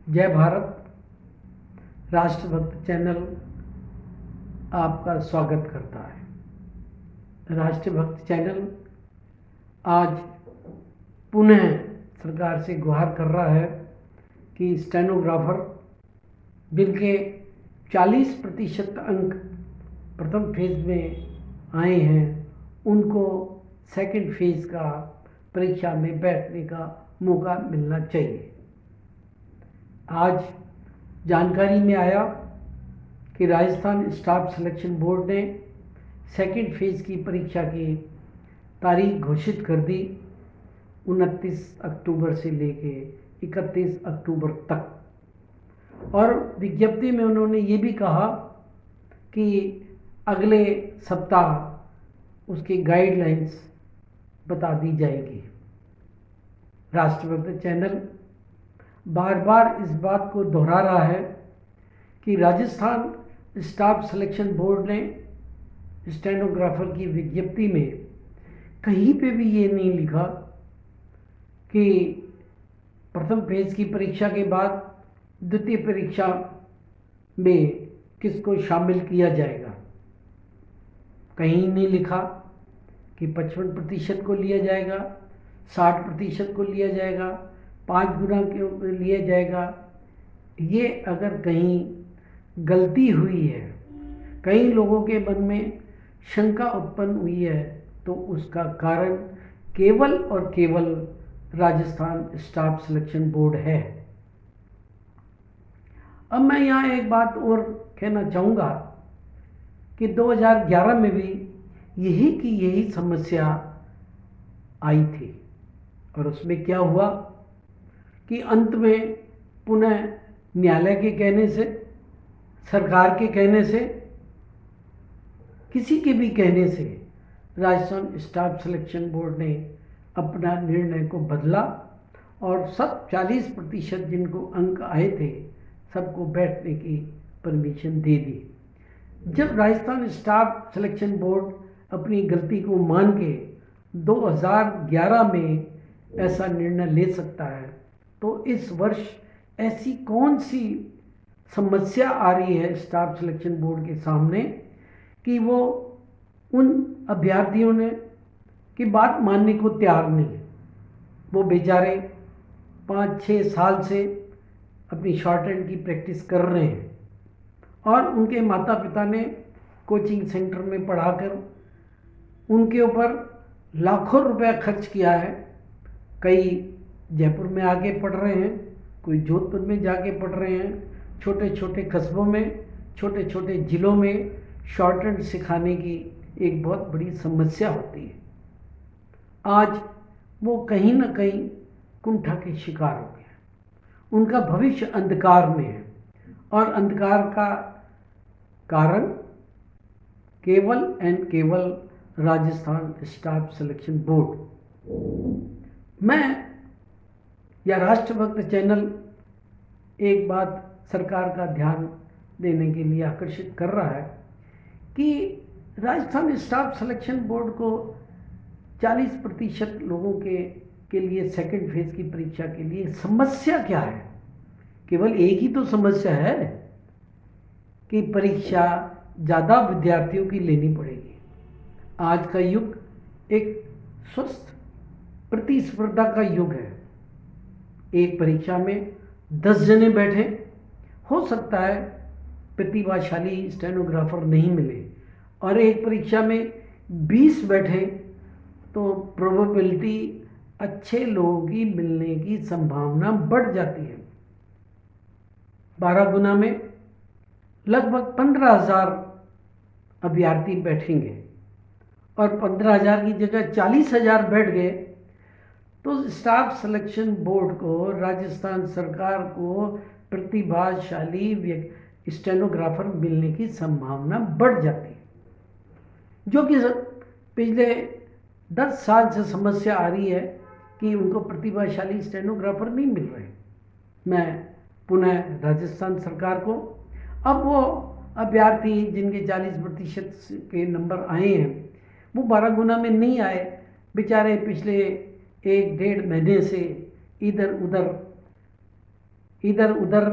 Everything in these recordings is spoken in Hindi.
जय भारत। राष्ट्रभक्त चैनल आपका स्वागत करता है। राष्ट्रभक्त चैनल आज पुनः सरकार से गुहार कर रहा है कि स्टेनोग्राफर जिनके 40% अंक प्रथम फेज में आए हैं उनको सेकंड फेज का परीक्षा में बैठने का मौका मिलना चाहिए। आज जानकारी में आया कि राजस्थान स्टाफ सिलेक्शन बोर्ड ने सेकंड फेज की परीक्षा की तारीख घोषित कर दी 29 अक्टूबर से लेके 31 अक्टूबर तक। और विज्ञप्ति में उन्होंने ये भी कहा कि अगले सप्ताह उसकी गाइडलाइंस बता दी जाएगी। राष्ट्रभक्त चैनल बार बार इस बात को दोहरा रहा है कि राजस्थान स्टाफ सिलेक्शन बोर्ड ने स्टेनोग्राफर की विज्ञप्ति में कहीं पे भी ये नहीं लिखा कि प्रथम फेज की परीक्षा के बाद द्वितीय परीक्षा में किसको शामिल किया जाएगा। कहीं नहीं लिखा कि 55% को लिया जाएगा, 60% को लिया जाएगा, 5 गुना के लिया जाएगा। ये अगर कहीं गलती हुई है, कई लोगों के मन में शंका उत्पन्न हुई है, तो उसका कारण केवल और केवल राजस्थान स्टाफ सिलेक्शन बोर्ड है। अब मैं यहाँ एक बात और कहना चाहूँगा कि 2011 में भी यही समस्या आई थी और उसमें क्या हुआ कि अंत में पुनः न्यायालय के कहने से, सरकार के कहने से, किसी के भी कहने से राजस्थान स्टाफ सिलेक्शन बोर्ड ने अपना निर्णय को बदला और सब 40% जिनको अंक आए थे सबको बैठने की परमिशन दे दी। जब राजस्थान स्टाफ सिलेक्शन बोर्ड अपनी गलती को मान के 2011 में ऐसा निर्णय ले सकता है, तो इस वर्ष ऐसी कौन सी समस्या आ रही है स्टाफ सिलेक्शन बोर्ड के सामने कि वो उन अभ्यर्थियों ने की बात मानने को तैयार नहीं है। वो बेचारे 5-6 साल से अपनी शॉर्ट हैंड की प्रैक्टिस कर रहे हैं और उनके माता पिता ने कोचिंग सेंटर में पढ़ाकर उनके ऊपर लाखों रुपया खर्च किया है। कई जयपुर में आके पढ़ रहे हैं, कोई जोधपुर में जाके पढ़ रहे हैं। छोटे छोटे कस्बों में, छोटे छोटे ज़िलों में शॉर्ट हैंड सिखाने की एक बहुत बड़ी समस्या होती है। आज वो कहीं ना कहीं कुंठा के शिकार हो गए। उनका भविष्य अंधकार में है और अंधकार का कारण केवल एंड केवल राजस्थान स्टाफ सिलेक्शन बोर्ड। मैं या राष्ट्रभक्त चैनल एक बात सरकार का ध्यान देने के लिए आकर्षित कर रहा है कि राजस्थान स्टाफ सिलेक्शन बोर्ड को 40% लोगों के लिए सेकंड फेज की परीक्षा के लिए समस्या क्या है। केवल एक ही तो समस्या है कि परीक्षा ज़्यादा विद्यार्थियों की लेनी पड़ेगी। आज का युग एक स्वस्थ प्रतिस्पर्धा का युग है। एक परीक्षा में 10 जने बैठे, हो सकता है प्रतिभाशाली स्टेनोग्राफर नहीं मिले, और एक परीक्षा में 20 बैठे तो प्रोबेबिलिटी अच्छे लोगों की मिलने की संभावना बढ़ जाती है। 12 गुना में लगभग 15,000 अभ्यर्थी बैठेंगे और 15,000 की जगह 40,000 बैठ गए तो स्टाफ सिलेक्शन बोर्ड को, राजस्थान सरकार को प्रतिभाशाली स्टेनोग्राफर मिलने की संभावना बढ़ जाती है, जो कि पिछले 10 साल से समस्या आ रही है कि उनको प्रतिभाशाली स्टेनोग्राफर नहीं मिल रहे। मैं पुनः राजस्थान सरकार को, अब वो अभ्यर्थी जिनके 40% के नंबर आए हैं वो 12 गुना में नहीं आए, बेचारे पिछले 1-1.5 महीने से इधर उधर इधर उधर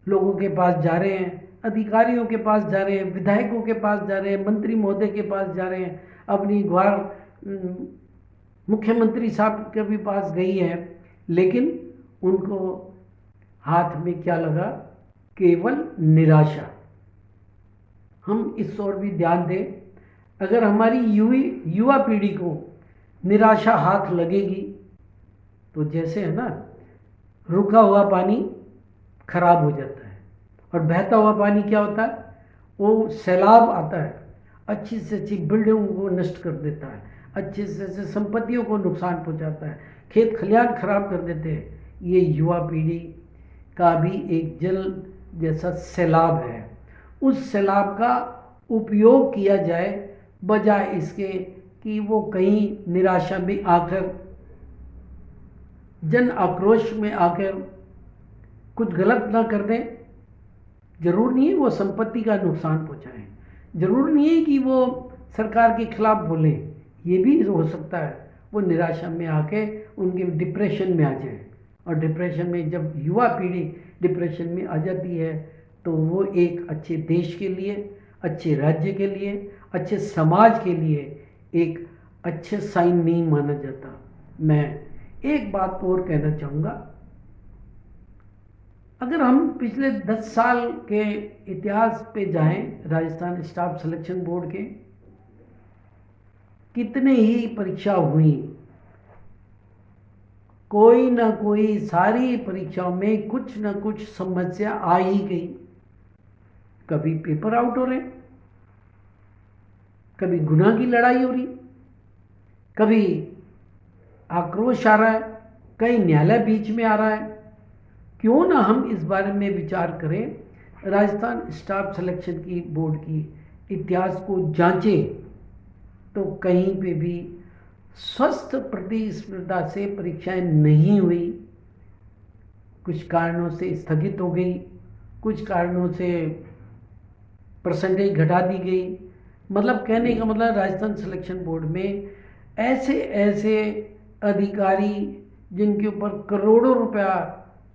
लोगों के पास जा रहे हैं, अधिकारियों के पास जा रहे हैं, विधायकों के पास जा रहे हैं, मंत्री महोदय के पास जा रहे हैं, अपनी गुहार मुख्यमंत्री साहब के भी पास गई है, लेकिन उनको हाथ में क्या लगा? केवल निराशा। हम इस ओर भी ध्यान दें, अगर हमारी युवा पीढ़ी को निराशा हाथ लगेगी तो जैसे है ना, रुका हुआ पानी खराब हो जाता है और बहता हुआ पानी क्या होता है? वो सैलाब आता है, अच्छी से अच्छी बिल्डिंगों को नष्ट कर देता है, अच्छी से अच्छी संपत्तियों को नुकसान पहुंचाता है, खेत खलियान खराब कर देते हैं। ये युवा पीढ़ी का भी एक जल जैसा सैलाब है। उस सैलाब का उपयोग किया जाए बजाय इसके कि वो कहीं निराशा में आकर, जन आक्रोश में आकर कुछ गलत ना कर दें। जरूर नहीं है वो संपत्ति का नुकसान पहुंचाएं, जरूर नहीं है कि वो सरकार के खिलाफ बोले, ये भी हो सकता है वो निराशा में आके उनके डिप्रेशन में आ जाए। और डिप्रेशन में जब युवा पीढ़ी डिप्रेशन में आ जाती है तो वो एक अच्छे देश के लिए, अच्छे राज्य के लिए, अच्छे समाज के लिए एक अच्छे साइन नहीं माना जाता। मैं एक बात और कहना चाहूँगा, अगर हम पिछले 10 साल के इतिहास पे जाएं, राजस्थान स्टाफ सिलेक्शन बोर्ड के कितने ही परीक्षा हुई, कोई ना कोई सारी परीक्षाओं में कुछ ना कुछ समस्या आ ही गई। कभी पेपर आउट हो रहे, कभी गुनाह की लड़ाई हो रही, कभी आक्रोश आ रहा है, कहीं न्यायालय बीच में आ रहा है। क्यों ना हम इस बारे में विचार करें, राजस्थान स्टाफ सिलेक्शन की बोर्ड की इतिहास को जांचें तो कहीं पे भी स्वस्थ प्रतिस्पर्धा से परीक्षाएं नहीं हुई। कुछ कारणों से स्थगित हो गई, कुछ कारणों से परसेंटेज घटा दी गई। मतलब कहने का मतलब राजस्थान सिलेक्शन बोर्ड में ऐसे ऐसे अधिकारी जिनके ऊपर करोड़ों रुपया,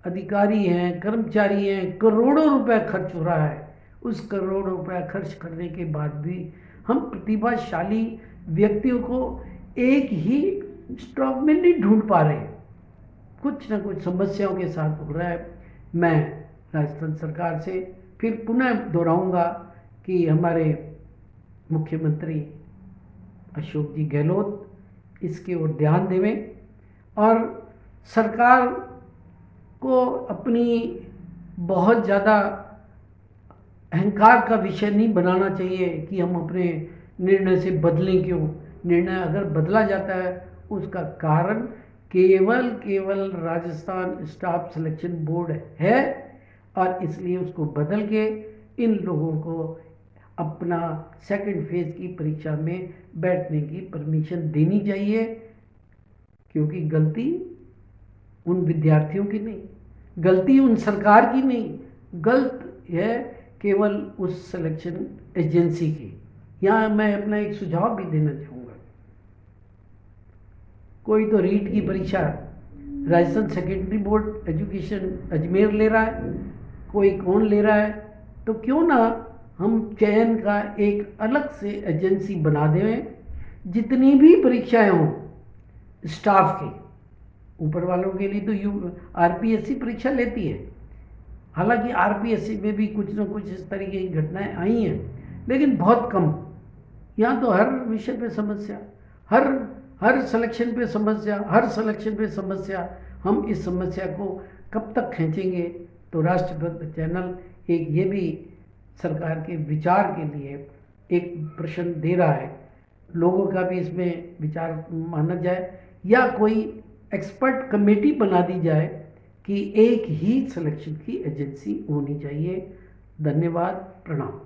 अधिकारी हैं, कर्मचारी हैं, करोड़ों रुपया खर्च हो रहा है, उस करोड़ों रुपया खर्च करने के बाद भी हम प्रतिभाशाली व्यक्तियों को एक ही स्टॉक में नहीं ढूंढ पा रहे, कुछ ना कुछ समस्याओं के साथ हो रहा है। मैं राजस्थान सरकार से फिर पुनः दोहराऊंगा कि हमारे मुख्यमंत्री अशोक जी गहलोत इसके ओर ध्यान देवें और सरकार को अपनी बहुत ज़्यादा अहंकार का विषय नहीं बनाना चाहिए कि हम अपने निर्णय से बदलें क्यों। निर्णय अगर बदला जाता है उसका कारण केवल राजस्थान स्टाफ सिलेक्शन बोर्ड है और इसलिए उसको बदल के इन लोगों को अपना सेकंड फेज की परीक्षा में बैठने की परमिशन देनी चाहिए, क्योंकि गलती उन विद्यार्थियों की नहीं, गलती उन सरकार की नहीं, गलत है केवल उस सिलेक्शन एजेंसी की। यहाँ मैं अपना एक सुझाव भी देना चाहूँगा, कोई तो रीट की परीक्षा Rajasthan secondary board education Ajmer ले रहा है, कोई कौन ले रहा है, तो क्यों ना हम चयन का एक अलग से एजेंसी बना दें। जितनी भी परीक्षाएं हों स्टाफ के, ऊपर वालों के लिए तो आरपीएससी परीक्षा लेती है, हालांकि आरपीएससी में भी कुछ ना कुछ इस तरीके की घटनाएं आई हैं, लेकिन बहुत कम। यहाँ तो हर विषय पे समस्या, हर सिलेक्शन पे समस्या, हर सिलेक्शन पे समस्या। हम इस समस्या को कब तक खींचेंगे? तो राष्ट्रभक्त चैनल एक ये भी सरकार के विचार के लिए एक प्रश्न दे रहा है, लोगों का भी इसमें विचार माना जाए या कोई एक्सपर्ट कमेटी बना दी जाए कि एक ही सिलेक्शन की एजेंसी होनी चाहिए। धन्यवाद, प्रणाम।